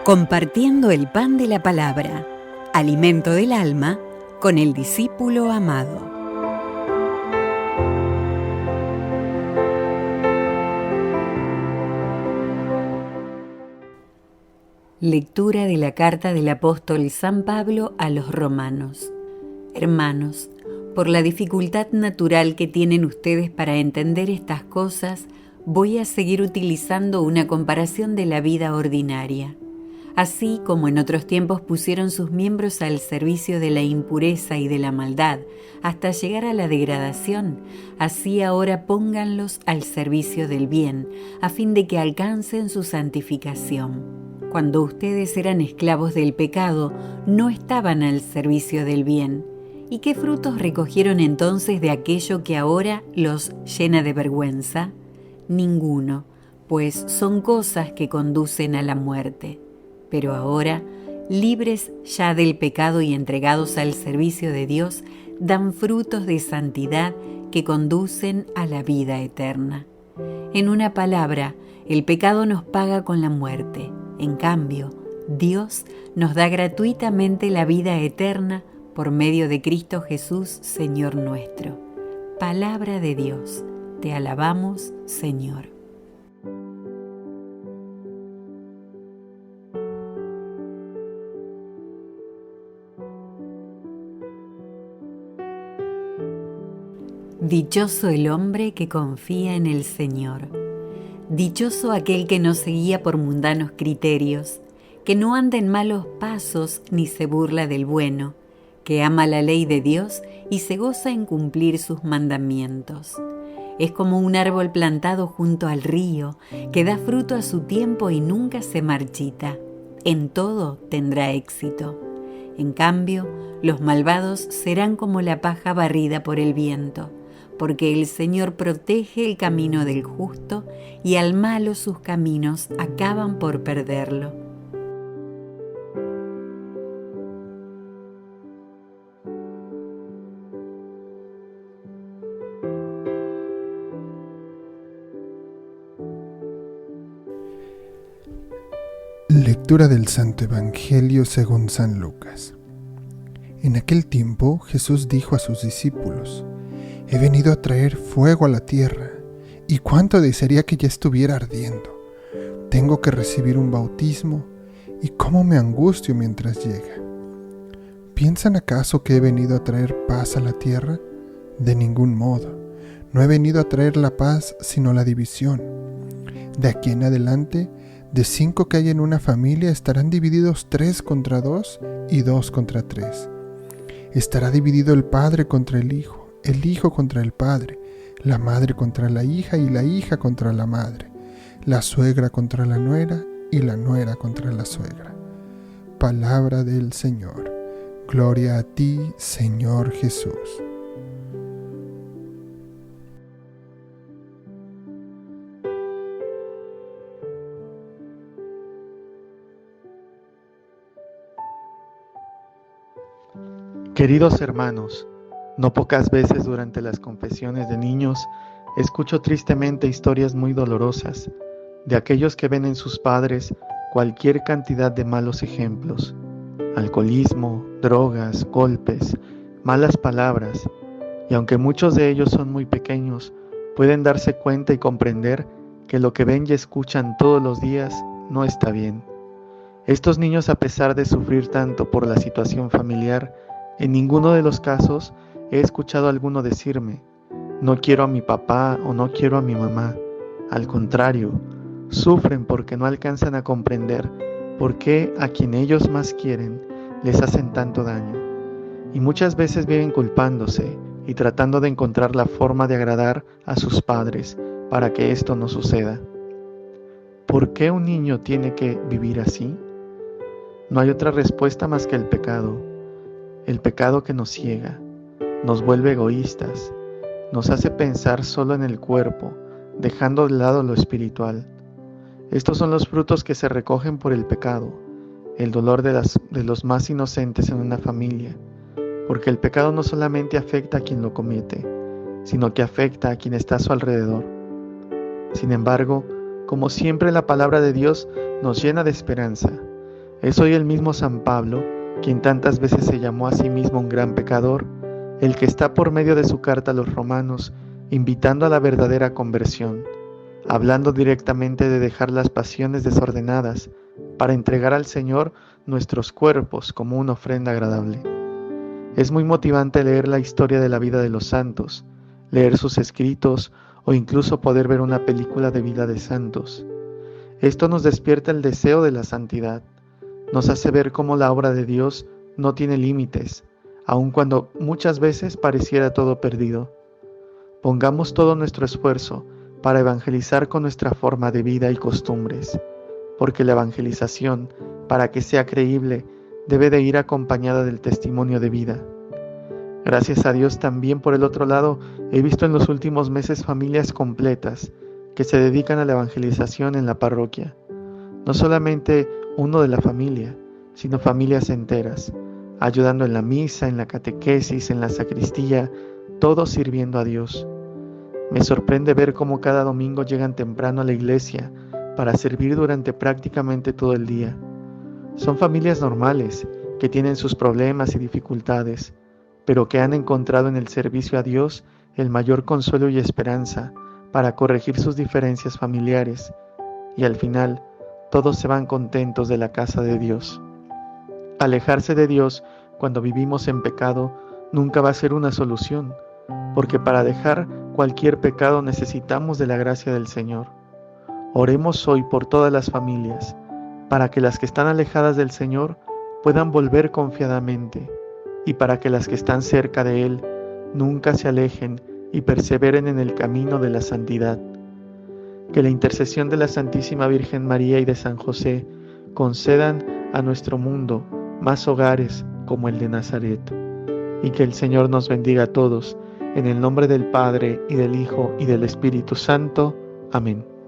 Compartiendo el pan de la palabra, alimento del alma, con el discípulo amado. Lectura de la carta del apóstol San Pablo a los romanos. Hermanos, por la dificultad natural que tienen ustedes para entender estas cosas, voy a seguir utilizando una comparación de la vida ordinaria. Así como en otros tiempos pusieron sus miembros al servicio de la impureza y de la maldad, hasta llegar a la degradación, así ahora pónganlos al servicio del bien, a fin de que alcancen su santificación. Cuando ustedes eran esclavos del pecado, no estaban al servicio del bien. ¿Y qué frutos recogieron entonces de aquello que ahora los llena de vergüenza? Ninguno, pues son cosas que conducen a la muerte. Pero ahora, libres ya del pecado y entregados al servicio de Dios, dan frutos de santidad que conducen a la vida eterna. En una palabra, el pecado nos paga con la muerte. En cambio, Dios nos da gratuitamente la vida eterna por medio de Cristo Jesús, Señor nuestro. Palabra de Dios. Te alabamos, Señor. Dichoso el hombre que confía en el Señor. Dichoso aquel que no se guía por mundanos criterios, que no anda en malos pasos ni se burla del bueno, que ama la ley de Dios y se goza en cumplir sus mandamientos. Es como un árbol plantado junto al río, que da fruto a su tiempo y nunca se marchita. En todo tendrá éxito. En cambio, los malvados serán como la paja barrida por el viento, porque el Señor protege el camino del justo y al malo sus caminos acaban por perderlo. Lectura del Santo Evangelio según San Lucas. En aquel tiempo Jesús dijo a sus discípulos: He venido a traer fuego a la tierra, y cuánto desearía que ya estuviera ardiendo. Tengo que recibir un bautismo, y cómo me angustio mientras llega. ¿Piensan acaso que he venido a traer paz a la tierra? De ningún modo. No he venido a traer la paz, sino la división. De aquí en adelante, de 5 que hay en una familia, estarán divididos 3 contra 2 y 2 contra 3. Estará dividido el padre contra el hijo contra el padre, la madre contra la hija y la hija contra la madre, la suegra contra la nuera y la nuera contra la suegra. Palabra del Señor. Gloria a ti, Señor Jesús. Queridos hermanos, no pocas veces durante las confesiones de niños escucho tristemente historias muy dolorosas de aquellos que ven en sus padres cualquier cantidad de malos ejemplos: alcoholismo, drogas, golpes, malas palabras, y aunque muchos de ellos son muy pequeños, pueden darse cuenta y comprender que lo que ven y escuchan todos los días no está bien. Estos niños, a pesar de sufrir tanto por la situación familiar, en ninguno de los casos he escuchado a alguno decirme: no quiero a mi papá o no quiero a mi mamá. Al contrario, sufren porque no alcanzan a comprender por qué a quien ellos más quieren les hacen tanto daño. Y muchas veces viven culpándose y tratando de encontrar la forma de agradar a sus padres para que esto no suceda. ¿Por qué un niño tiene que vivir así? No hay otra respuesta más que el pecado que nos ciega, nos vuelve egoístas, nos hace pensar solo en el cuerpo, dejando de lado lo espiritual. Estos son los frutos que se recogen por el pecado, el dolor de los más inocentes en una familia, porque el pecado no solamente afecta a quien lo comete, sino que afecta a quien está a su alrededor. Sin embargo, como siempre, la palabra de Dios nos llena de esperanza. ¿Es hoy el mismo San Pablo, quien tantas veces se llamó a sí mismo un gran pecador, el que está por medio de su carta a los romanos invitando a la verdadera conversión, hablando directamente de dejar las pasiones desordenadas para entregar al Señor nuestros cuerpos como una ofrenda agradable? Es muy motivante leer la historia de la vida de los santos, leer sus escritos o incluso poder ver una película de vida de santos. Esto nos despierta el deseo de la santidad, nos hace ver cómo la obra de Dios no tiene límites, aun cuando muchas veces pareciera todo perdido. Pongamos todo nuestro esfuerzo para evangelizar con nuestra forma de vida y costumbres, porque la evangelización, para que sea creíble, debe de ir acompañada del testimonio de vida. Gracias a Dios también, por el otro lado, he visto en los últimos meses familias completas que se dedican a la evangelización en la parroquia. No solamente uno de la familia, sino familias enteras, ayudando en la misa, en la catequesis, en la sacristía, todos sirviendo a Dios. Me sorprende ver cómo cada domingo llegan temprano a la iglesia para servir durante prácticamente todo el día. Son familias normales, que tienen sus problemas y dificultades, pero que han encontrado en el servicio a Dios el mayor consuelo y esperanza para corregir sus diferencias familiares, y al final todos se van contentos de la casa de Dios. Alejarse de Dios cuando vivimos en pecado nunca va a ser una solución, porque para dejar cualquier pecado necesitamos de la gracia del Señor. Oremos hoy por todas las familias, para que las que están alejadas del Señor puedan volver confiadamente, y para que las que están cerca de Él nunca se alejen y perseveren en el camino de la santidad. Que la intercesión de la Santísima Virgen María y de San José concedan a nuestro mundo más hogares como el de Nazaret, y que el Señor nos bendiga a todos, en el nombre del Padre, y del Hijo, y del Espíritu Santo. Amén.